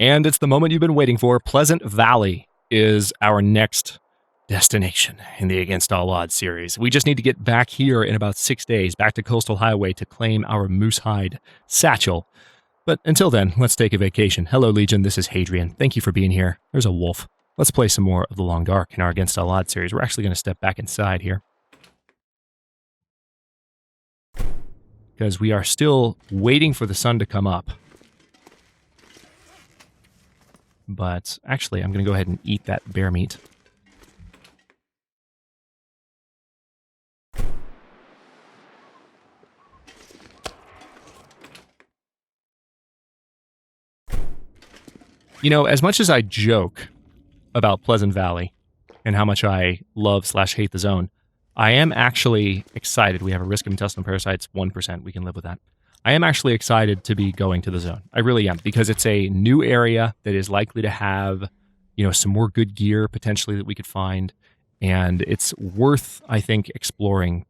And it's the moment you've been waiting for. Pleasant Valley is our next destination in the Against All Odds series. We just need to get back here in about 6 days, back to Coastal Highway to claim our Moosehide satchel. But until then, let's take a vacation. Hello, Legion. This is Hadrian. Thank you for being here. There's a wolf. Let's play some more of The Long Dark in our Against All Odds series. We're actually going to step back inside here, because we are still waiting for the sun to come up. But actually, I'm going to go ahead and eat that bear meat. You know, as much as I joke about Pleasant Valley and how much I love/hate the zone, I am actually excited. We have a risk of intestinal parasites, 1%. We can live with that. I am actually excited to be going to the zone. I really am, because it's a new area that is likely to have, you know, some more good gear potentially that we could find. And it's worth, I think, exploring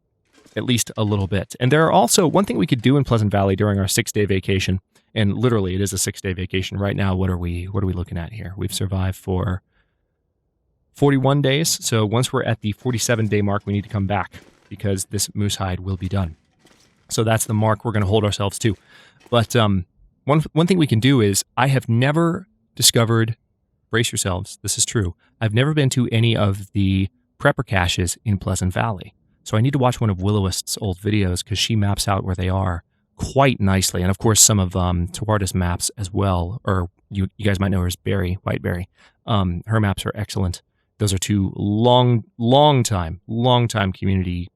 at least a little bit. And there are also, one thing we could do in Pleasant Valley during our 6-day vacation, and literally it is a 6-day vacation. Right now, what are we looking at here? We've survived for 41 days. So once we're at the 47-day mark, we need to come back because this Moosehide will be done. So that's the mark we're going to hold ourselves to. But one thing we can do is, I have never discovered, brace yourselves, this is true, I've never been to any of the prepper caches in Pleasant Valley. So I need to watch one of Willowist's old videos, because she maps out where they are quite nicely. And of course, some of Tawarda's maps as well, or you guys might know her as Berry, Whiteberry. Her maps are excellent. Those are two long time community.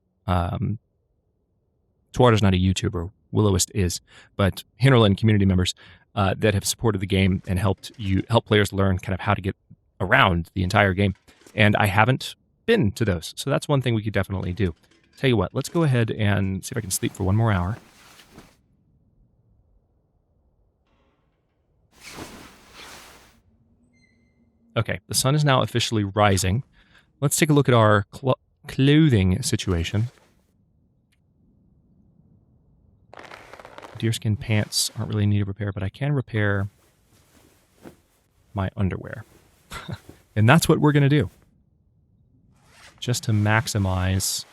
Tawarda's not a YouTuber, Willowist is, but Hinterland community members that have supported the game and help players learn kind of how to get around the entire game. And I haven't been to those, so that's one thing we could definitely do. Tell you what, let's go ahead and see if I can sleep for one more hour. Okay, the sun is now officially rising. Let's take a look at our clothing situation. Deerskin pants aren't really in need of repair, but I can repair my underwear. And that's what we're going to do, just to maximize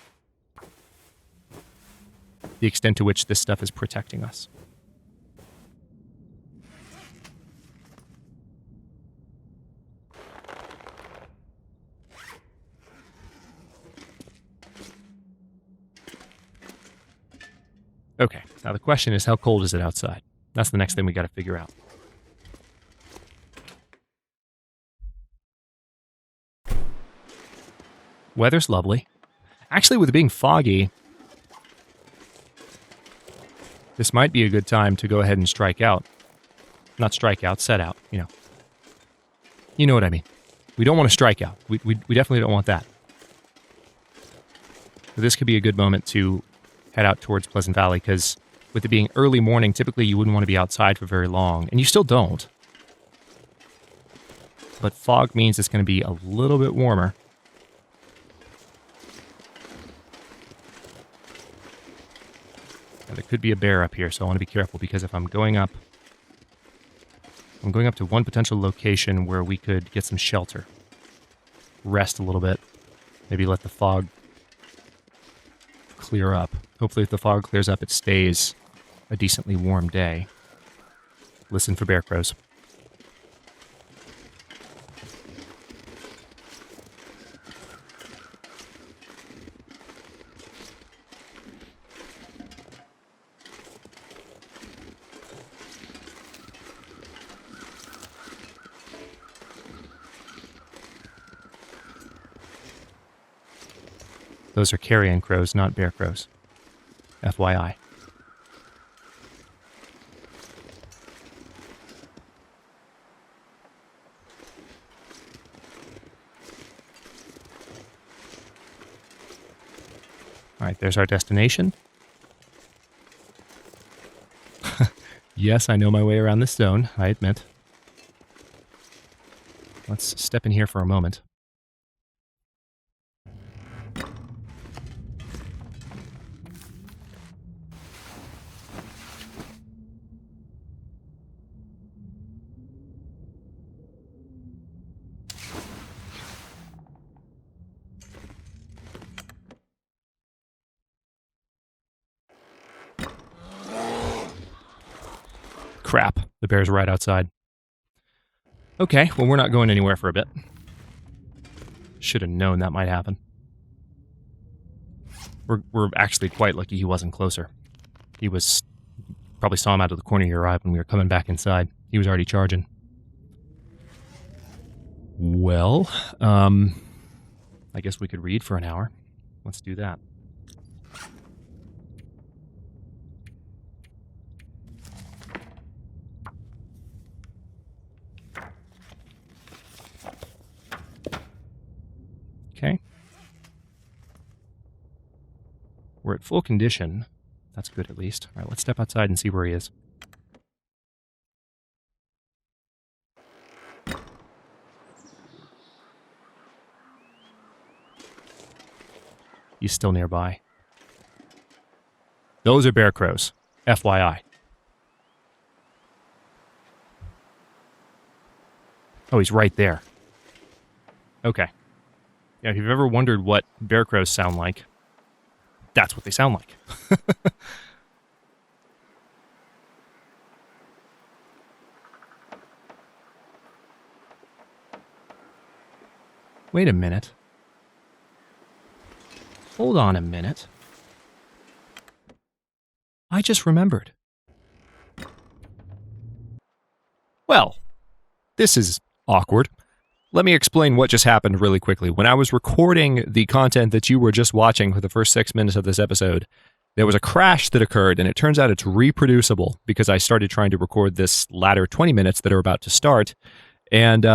the extent to which this stuff is protecting us. Okay, now the question is, how cold is it outside? That's the next thing we got to figure out. Weather's lovely. Actually, with it being foggy, this might be a good time to go ahead and strike out. Not strike out, set out, you know. You know what I mean. We don't want to strike out. We definitely don't want that. But this could be a good moment to head out towards Pleasant Valley, because with it being early morning, typically you wouldn't want to be outside for very long, and you still don't. But fog means it's going to be a little bit warmer. Now, there could be a bear up here, so I want to be careful, because if I'm going up to one potential location where we could get some shelter, rest a little bit, maybe let the fog clear up. Hopefully if the fog clears up, it stays a decently warm day. Listen for bear crows. Those are carrion crows, not bear crows. FYI. All right, there's our destination. Yes, I know my way around this zone, I admit. Let's step in here for a moment. Crap, the bear's right outside. Okay, well, we're not going anywhere for a bit. Should have known that might happen. We're actually quite lucky he wasn't closer. He was... Probably saw him out of the corner of your eye when we were coming back inside. He was already charging. Well, I guess we could read for an hour. Let's do that. Okay. We're at full condition. That's good, at least. All right, let's step outside and see where he is. He's still nearby. Those are bear crows. FYI. Oh, he's right there. Okay. Yeah, if you've ever wondered what bear crows sound like, that's what they sound like. Wait a minute. Hold on a minute. I just remembered. Well, this is awkward. Let me explain what just happened really quickly. When I was recording the content that you were just watching for the first 6 minutes of this episode, there was a crash that occurred, and it turns out it's reproducible because I started trying to record this latter 20 minutes that are about to start. And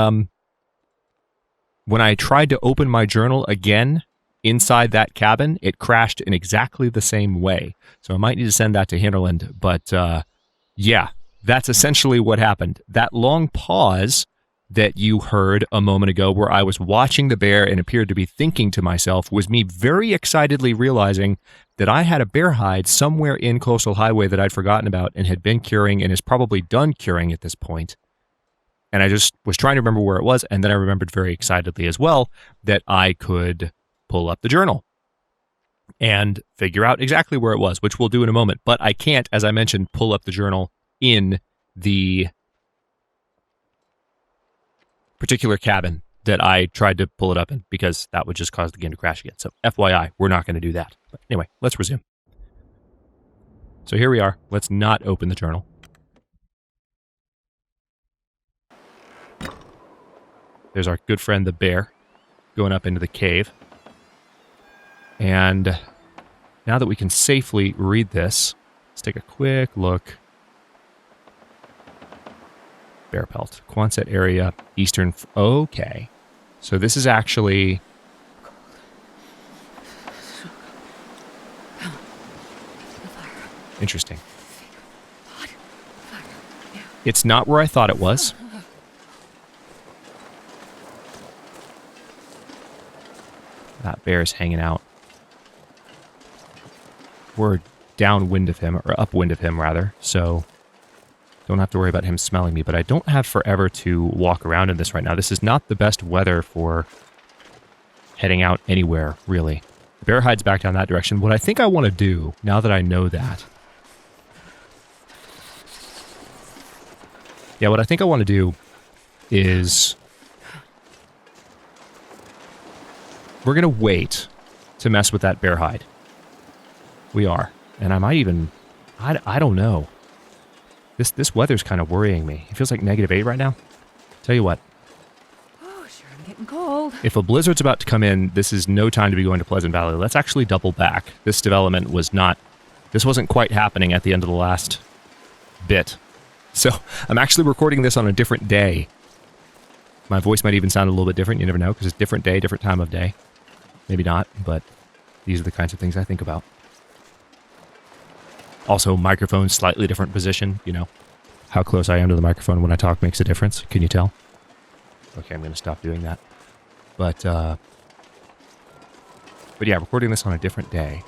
when I tried to open my journal again inside that cabin, it crashed in exactly the same way. So I might need to send that to Hinterland. But yeah, that's essentially what happened. That long pause that you heard a moment ago where I was watching the bear and appeared to be thinking to myself was me very excitedly realizing that I had a bear hide somewhere in Coastal Highway that I'd forgotten about and had been curing and is probably done curing at this point. And I just was trying to remember where it was, and then I remembered very excitedly as well that I could pull up the journal and figure out exactly where it was, which we'll do in a moment. But I can't, as I mentioned, pull up the journal in the particular cabin that I tried to pull it up in because that would just cause the game to crash again. So FYI, we're not going to do that. But anyway, let's resume. So here we are. Let's not open the journal. There's our good friend the bear going up into the cave. And now that we can safely read this, let's take a quick look. Bear pelt. Quonset area, eastern... Okay. So this is actually... Interesting. It's not where I thought it was. That bear's hanging out. We're downwind of him, or upwind of him, rather, so... Don't have to worry about him smelling me, but I don't have forever to walk around in this right now. This is not the best weather for heading out anywhere, really. The bear hides back down that direction. What I think I want to do, now that I know that... Yeah, what I think I want to do is... We're going to wait to mess with that bear hide. We are. And I might even... I don't know. This weather's kind of worrying me. It feels like -8 right now. Tell you what. Oh, sure, I'm getting cold. If a blizzard's about to come in, this is no time to be going to Pleasant Valley. Let's actually double back. This development was not... This wasn't quite happening at the end of the last bit. So, I'm actually recording this on a different day. My voice might even sound a little bit different. You never know, because it's different day, different time of day. Maybe not, but these are the kinds of things I think about. Also, microphone, slightly different position, you know. How close I am to the microphone when I talk makes a difference. Can you tell? Okay, I'm going to stop doing that. But yeah, recording this on a different day.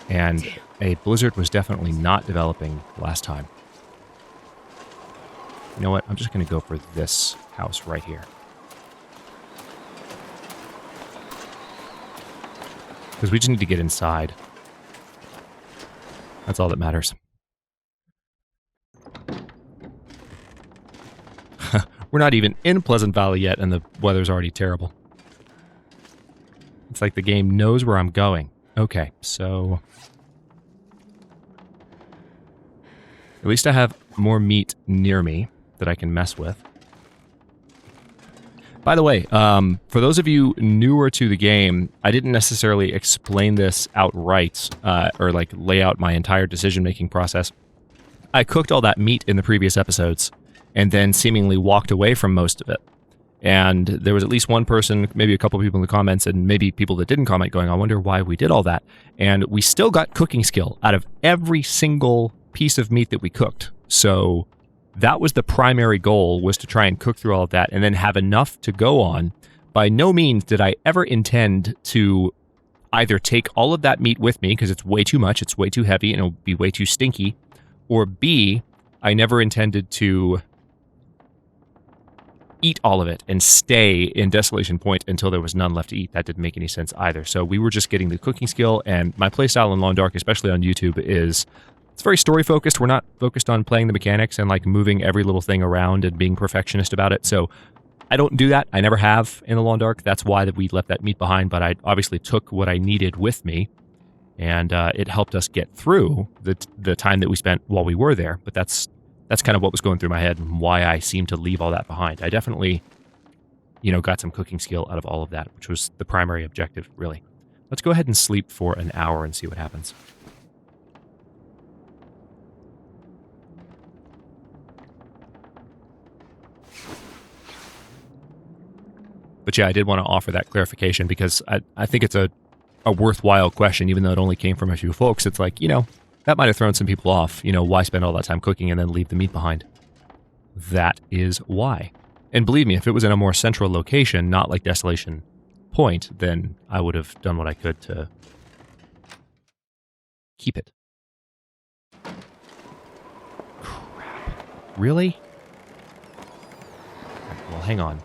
And a blizzard was definitely not developing last time. You know what? I'm just going to go for this house right here. Because we just need to get inside. That's all that matters. We're not even in Pleasant Valley yet, and the weather's already terrible. It's like the game knows where I'm going. Okay, so... at least I have more meat near me that I can mess with. By the way, for those of you newer to the game, I didn't necessarily explain this outright, or like lay out my entire decision-making process. I cooked all that meat in the previous episodes, and then seemingly walked away from most of it. And there was at least one person, maybe a couple people in the comments, and maybe people that didn't comment going, I wonder why we did all that. And we still got cooking skill out of every single piece of meat that we cooked. So that was the primary goal, was to try and cook through all of that and then have enough to go on. By no means did I ever intend to either take all of that meat with me, because it's way too much, it's way too heavy, and it'll be way too stinky, or B, I never intended to eat all of it and stay in Desolation Point until there was none left to eat. That didn't make any sense either. So we were just getting the cooking skill, and my playstyle in Long Dark, especially on YouTube, is... it's very story-focused. We're not focused on playing the mechanics and, like, moving every little thing around and being perfectionist about it. So I don't do that. I never have in the Long Dark. That's why that we left that meat behind, but I obviously took what I needed with me, and it helped us get through the time that we spent while we were there. But that's kind of what was going through my head and why I seemed to leave all that behind. I definitely, you know, got some cooking skill out of all of that, which was the primary objective, really. Let's go ahead and sleep for an hour and see what happens. But yeah, I did want to offer that clarification because I think it's a worthwhile question, even though it only came from a few folks. It's like, you know, that might have thrown some people off. You know, why spend all that time cooking and then leave the meat behind? That is why. And believe me, if it was in a more central location, not like Desolation Point, then I would have done what I could to keep it. Crap. Really? Right, well, hang on.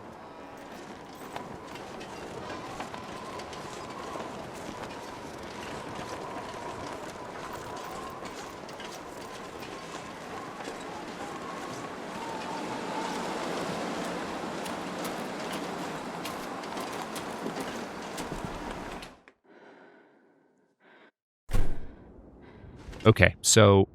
Okay, so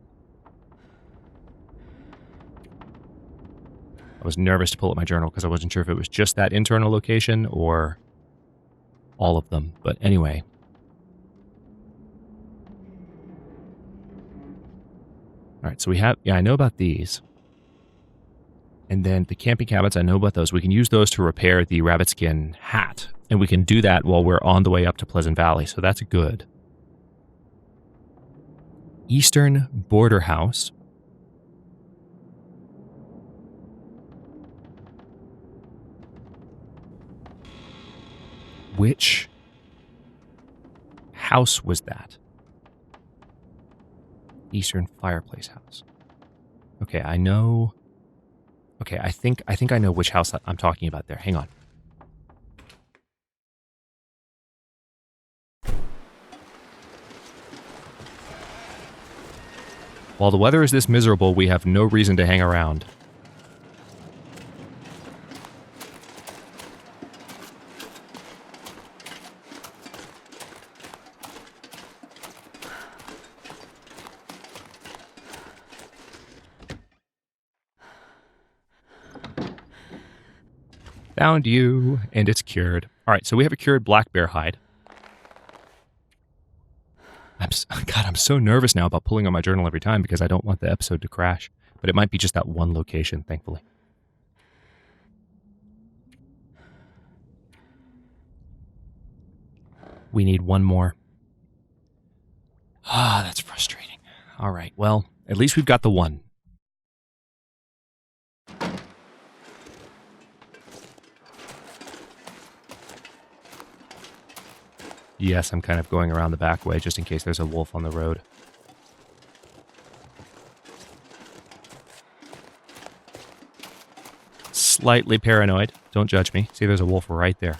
I was nervous to pull up my journal because I wasn't sure if it was just that internal location or all of them. But anyway. All right, so we have, yeah, I know about these. And then the camping cabins, I know about those. We can use those to repair the rabbit skin hat. And we can do that while we're on the way up to Pleasant Valley, so that's good. Eastern Border House. Which house was that? Eastern Fireplace House. Okay, I know. Okay, I think I know which house I'm talking about there. Hang on. While the weather is this miserable, we have no reason to hang around. Found you, and it's cured. All right, so we have a cured black bear hide. God, I'm so nervous now about pulling on my journal every time because I don't want the episode to crash. But it might be just that one location, thankfully. We need one more. Ah, that's frustrating. All right, well, at least we've got the one. Yes, I'm kind of going around the back way just in case there's a wolf on the road. Slightly paranoid. Don't judge me. See, there's a wolf right there.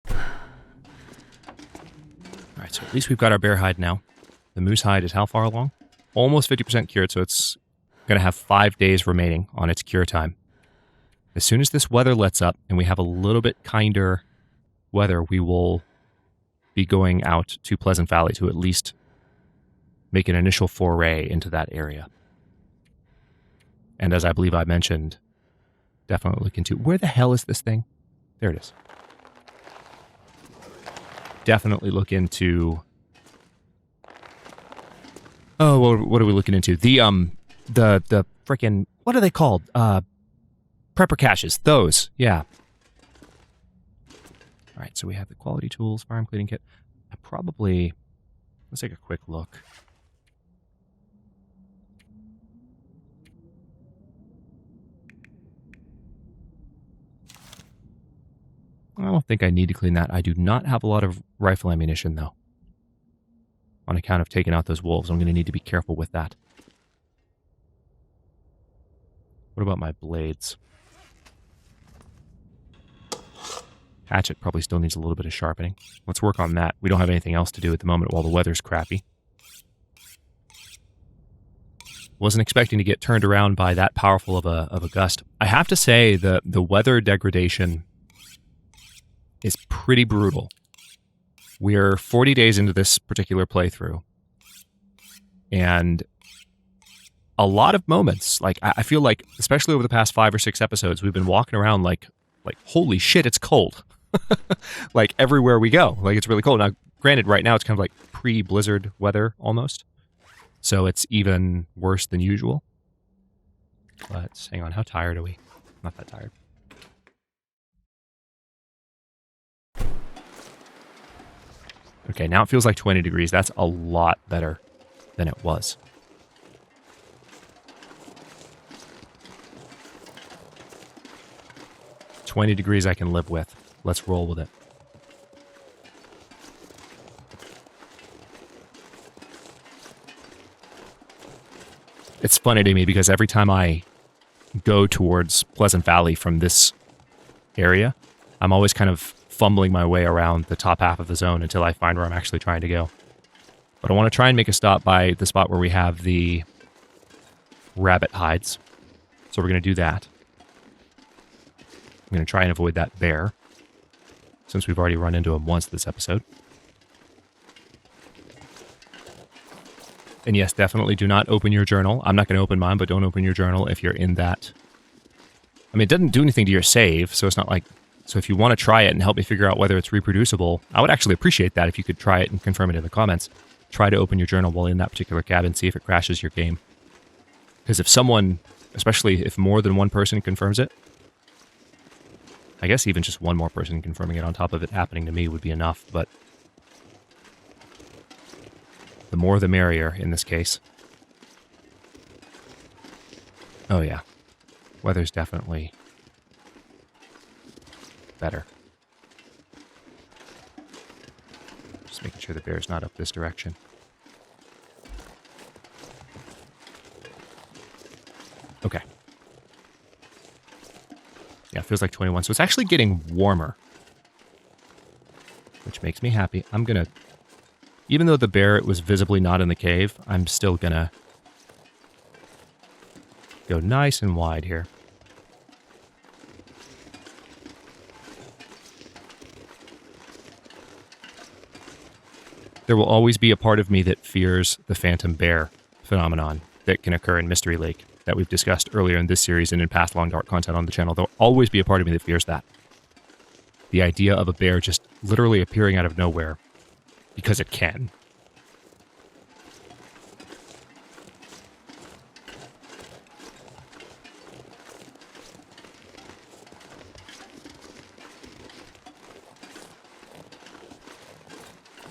Alright, so at least we've got our bear hide now. The moose hide is how far along? almost 50% cured, so it's going to have 5 days remaining on its cure time. As soon as this weather lets up and we have a little bit kinder weather, we will be going out to Pleasant Valley to at least make an initial foray into that area. And as I believe I mentioned, definitely look into... Where the hell is this thing? There it is. Definitely look into... Oh, what are we looking into? The frickin'... What are they called? Prepper caches. Those. Yeah. All right, so we have the quality tools, firearm cleaning kit. Let's take a quick look. I don't think I need to clean that. I do not have a lot of rifle ammunition, though. On account of taking out those wolves, I'm going to need to be careful with that. What about my blades? Hatchet probably still needs a little bit of sharpening. Let's work on that. We don't have anything else to do at the moment while the weather's crappy. Wasn't expecting to get turned around by that powerful of a gust. I have to say the weather degradation is pretty brutal. We're 40 days into this particular playthrough. And a lot of moments, like I feel like, especially over the past 5 or 6 episodes, we've been walking around like holy shit, it's cold. Like everywhere we go. Like it's really cold. Now, granted, right now it's kind of like pre-blizzard weather almost. So it's even worse than usual. But hang on, how tired are we? Not that tired. Okay, now it feels like 20 degrees. That's a lot better than it was. $20 degrees I can live with. Let's roll with it. It's funny to me because every time I go towards Pleasant Valley from this area, I'm always kind of fumbling my way around the top half of the zone until I find where I'm actually trying to go. But I want to try and make a stop by the spot where we have the rabbit hides. So we're going to do that. I'm going to try and avoid that bear, since we've already run into him once this episode. And yes, definitely do not open your journal. I'm not going to open mine, but don't open your journal if you're in that. I mean, it doesn't do anything to your save, so it's not like... So if you want to try it and help me figure out whether it's reproducible, I would actually appreciate that if you could try it and confirm it in the comments. Try to open your journal while in that particular cabin, see if it crashes your game. Because if someone, especially if more than one person confirms it, I guess even just one more person confirming it on top of it happening to me would be enough, but the more the merrier in this case. Oh yeah, weather's definitely better. Just making sure the bear's not up this direction. Okay. Yeah, it feels like 21, so it's actually getting warmer, which makes me happy. I'm gonna, even though the bear was visibly not in the cave, I'm still gonna go nice and wide here. There will always be a part of me that fears the phantom bear phenomenon that can occur in Mystery Lake that we've discussed earlier in this series and in past Long Dark content on the channel. There'll always be a part of me that fears that. The idea of a bear just literally appearing out of nowhere because it can.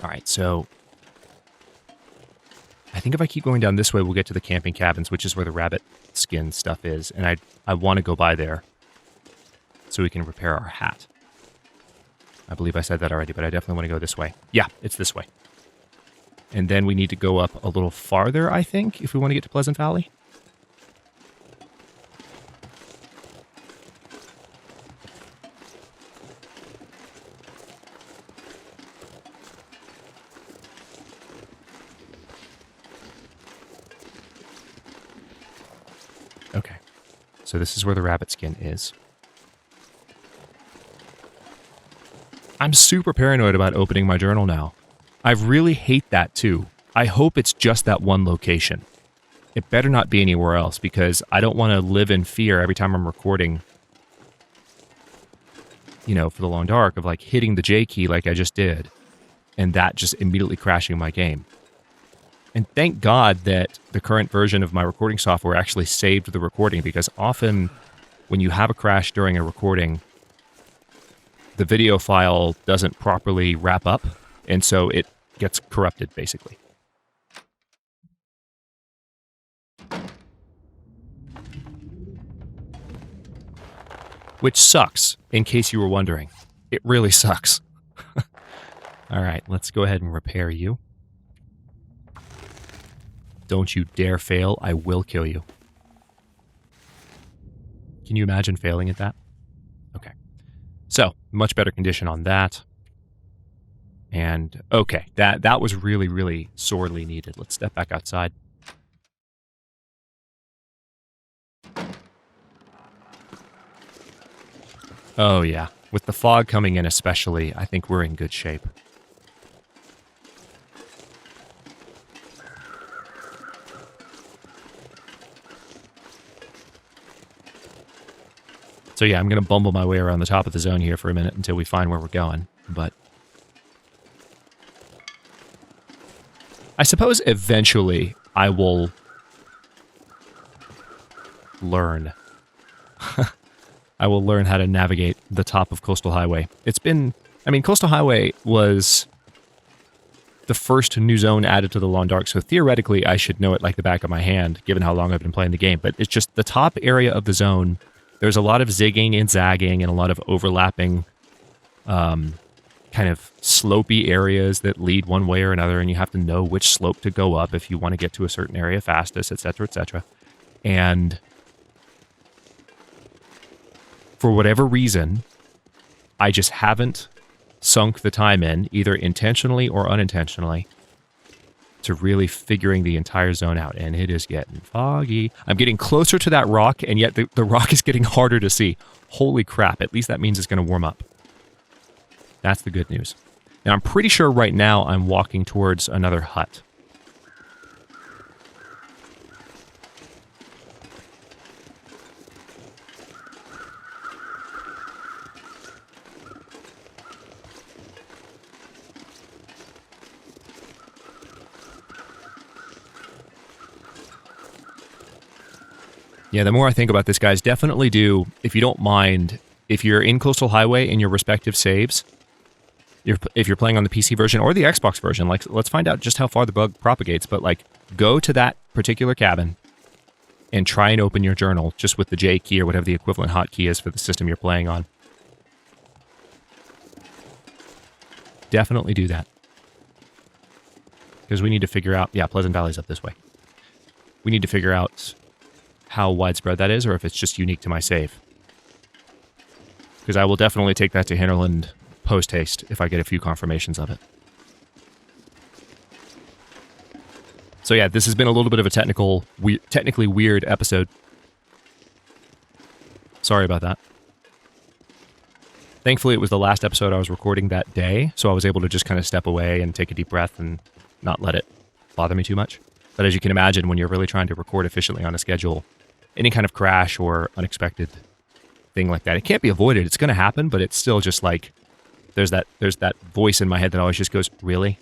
Alright, so I think if I keep going down this way, we'll get to the camping cabins, which is where the rabbit skin stuff is. And I want to go by there so we can repair our hat. I believe I said that already, but I definitely want to go this way. Yeah, it's this way. And then we need to go up a little farther, I think, if we want to get to Pleasant Valley. So this is where the rabbit skin is. I'm super paranoid about opening my journal now. I really hate that too. I hope it's just that one location. It better not be anywhere else, because I don't want to live in fear every time I'm recording, you know, for the long dark, of like hitting the J key like I just did, and that just immediately crashing my game. And thank God that the current version of my recording software actually saved the recording, because often when you have a crash during a recording, the video file doesn't properly wrap up, and so it gets corrupted, basically. Which sucks, in case you were wondering. It really sucks. All right, let's go ahead and repair you. Don't you dare fail, I will kill you. Can you imagine failing at that? Okay. So, much better condition on that. And, okay, that was really, really sorely needed. Let's step back outside. Oh, yeah. With the fog coming in especially, I think we're in good shape. So yeah, I'm going to bumble my way around the top of the zone here for a minute until we find where we're going, but I suppose eventually I will learn. I will learn how to navigate the top of Coastal Highway. It's been, I mean, Coastal Highway was the first new zone added to the Long Dark, so theoretically I should know it like the back of my hand, given how long I've been playing the game, but it's just the top area of the zone. There's a lot of zigging and zagging and a lot of overlapping kind of slopey areas that lead one way or another, and you have to know which slope to go up if you want to get to a certain area fastest, etc., etc. And for whatever reason, I just haven't sunk the time in, either intentionally or unintentionally, to really figuring the entire zone out, and it is getting foggy. I'm getting closer to that rock, and yet the rock is getting harder to see. Holy crap, at least that means it's going to warm up. That's the good news. Now, I'm pretty sure right now I'm walking towards another hut. Yeah, the more I think about this, guys, definitely do, if you don't mind, if you're in Coastal Highway in your respective saves, if you're playing on the PC version or the Xbox version, like, let's find out just how far the bug propagates, but, like, go to that particular cabin and try and open your journal just with the J key or whatever the equivalent hotkey is for the system you're playing on. Definitely do that. Because we need to figure out, yeah, Pleasant Valley's up this way. We need to figure out how widespread that is, or if it's just unique to my save. Because I will definitely take that to Hinterland post-haste if I get a few confirmations of it. So yeah, this has been a little bit of a technically weird episode. Sorry about that. Thankfully, it was the last episode I was recording that day, so I was able to just kind of step away and take a deep breath and not let it bother me too much. But as you can imagine, when you're really trying to record efficiently on a schedule, any kind of crash or unexpected thing like that, it can't be avoided. It's going to happen, but it's still just like, there's that voice in my head that always just goes, really?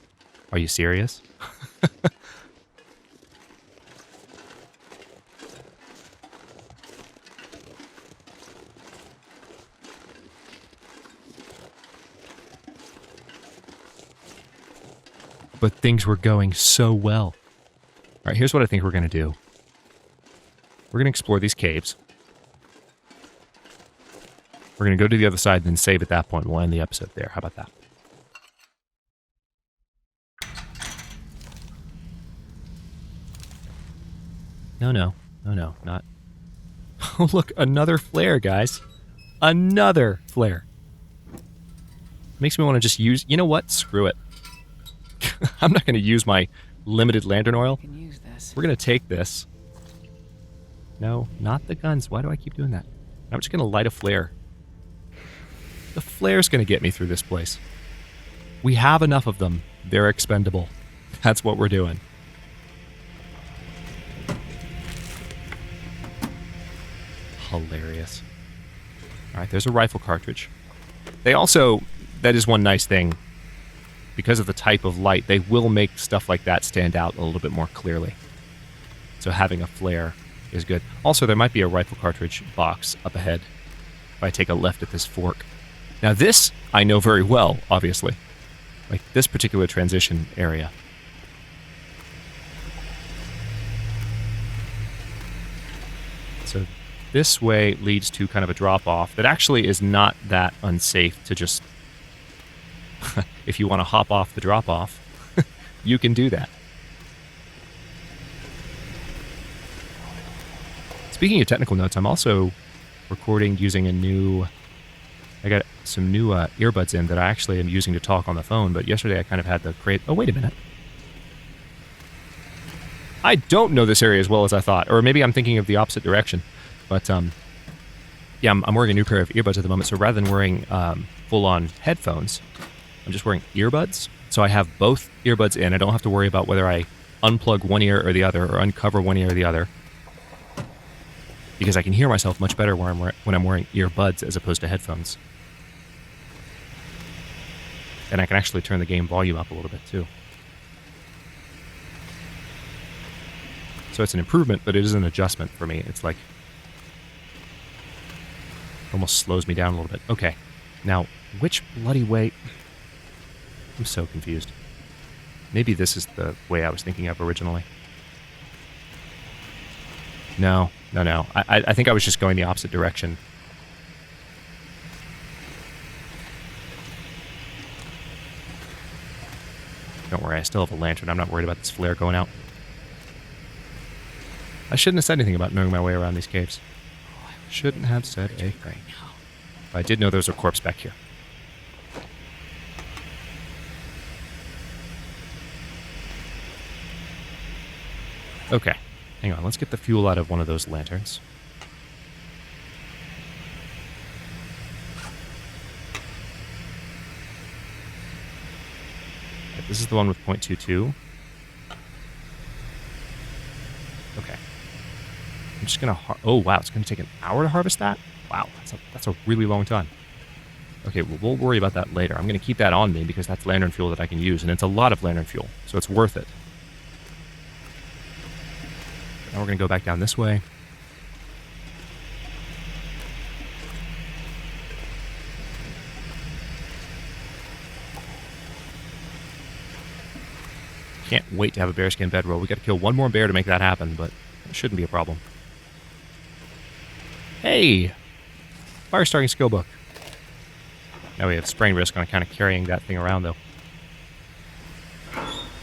Are you serious? But things were going so well. All right, here's what I think we're going to do. We're going to explore these caves. We're going to go to the other side and then save at that point. We'll end the episode there. How about that? No, not. Oh, look, another flare, guys. Another flare. Makes me want to just use... You know what? Screw it. I'm not going to use my limited lantern oil. Can use this. We're going to take this. No, not the guns. Why do I keep doing that? I'm just going to light a flare. The flare's going to get me through this place. We have enough of them. They're expendable. That's what we're doing. Hilarious. All right, there's a rifle cartridge. They also, that is one nice thing. Because of the type of light, they will make stuff like that stand out a little bit more clearly. So having a flare is good. Also, there might be a rifle cartridge box up ahead if I take a left at this fork. Now this, I know very well, obviously. Like this particular transition area. So this way leads to kind of a drop-off that actually is not that unsafe to just... if you want to hop off the drop-off, you can do that. Speaking of technical notes, I'm also recording using a new... I got some new earbuds in that I actually am using to talk on the phone, but yesterday I kind of had to create... Oh, wait a minute. I don't know this area as well as I thought, or maybe I'm thinking of the opposite direction. But, yeah, I'm wearing a new pair of earbuds at the moment, so rather than wearing full-on headphones, I'm just wearing earbuds. So I have both earbuds in. I don't have to worry about whether I unplug one ear or the other, or uncover one ear or the other. Because I can hear myself much better when I'm wearing earbuds as opposed to headphones. And I can actually turn the game volume up a little bit too. So it's an improvement, but it is an adjustment for me. It's like... almost slows me down a little bit. Okay. Now, which bloody way... I'm so confused. Maybe this is the way I was thinking of originally. No. I think I was just going the opposite direction. Don't worry, I still have a lantern. I'm not worried about this flare going out. I shouldn't have said anything about knowing my way around these caves. I shouldn't have said a thing. But I did know there was a corpse back here. Okay. Hang on, let's get the fuel out of one of those lanterns. Okay, this is the one with .22. Okay. I'm just gonna... oh, wow, it's gonna take an hour to harvest that? Wow, that's a really long time. Okay, well, we'll worry about that later. I'm gonna keep that on me because that's lantern fuel that I can use, and it's a lot of lantern fuel, so it's worth it. Now we're going to go back down this way. Can't wait to have a bearskin bedroll. We got to kill one more bear to make that happen, but it shouldn't be a problem. Hey! Fire starting skill book. Now we have sprain risk on kind of carrying that thing around, though.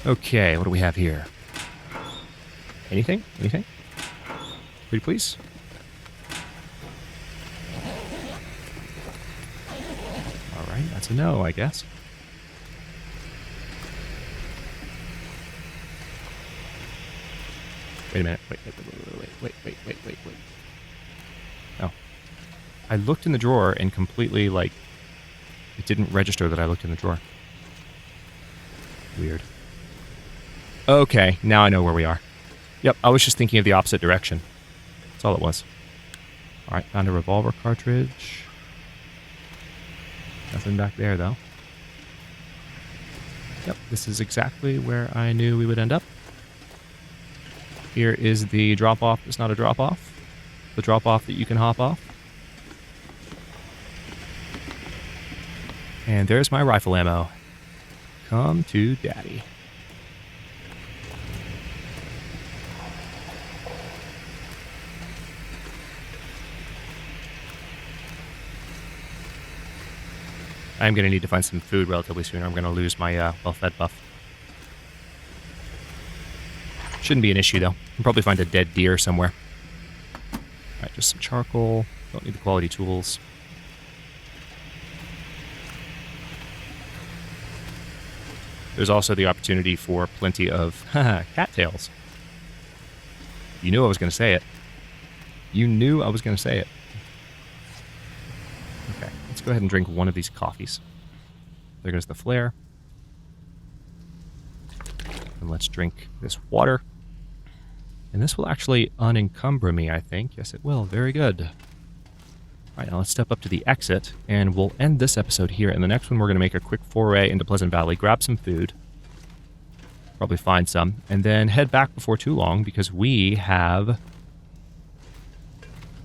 Okay, what do we have here? Anything? Anything? Pretty please? Alright, that's a no, I guess. Wait a minute. Wait. Oh. I looked in the drawer and completely, like, it didn't register that I looked in the drawer. Weird. Okay, now I know where we are. Yep, I was just thinking of the opposite direction. That's all it was. Alright, found a revolver cartridge. Nothing back there, though. Yep, this is exactly where I knew we would end up. Here is the drop-off. It's not a drop-off. The drop-off that you can hop off. And there's my rifle ammo. Come to daddy. I'm going to need to find some food relatively soon, or I'm going to lose my well-fed buff. Shouldn't be an issue, though. I'll probably find a dead deer somewhere. Alright, just some charcoal. Don't need the quality tools. There's also the opportunity for plenty of cattails. You knew I was going to say it. You knew I was going to say it. Okay, let's go ahead and drink one of these coffees. There goes the flare. And let's drink this water. And this will actually unencumber me, I think. Yes, it will. Very good. All right, now let's step up to the exit, and we'll end this episode here. In the next one, we're going to make a quick foray into Pleasant Valley, grab some food, probably find some, and then head back before too long because we have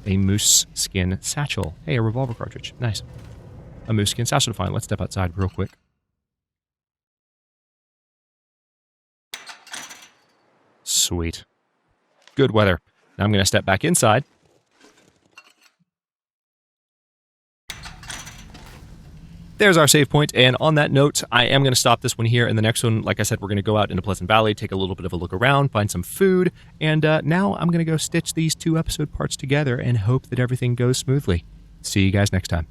a moose skin satchel. Hey, a revolver cartridge. Nice. A moose skin satchel to find. Let's step outside real quick. Sweet. Good weather. Now I'm going to step back inside. There's our save point, and on that note, I am going to stop this one here. In the next one, like I said, we're going to go out into Pleasant Valley, take a little bit of a look around, find some food, and now I'm going to go stitch these 2 episode parts together and hope that everything goes smoothly. See you guys next time.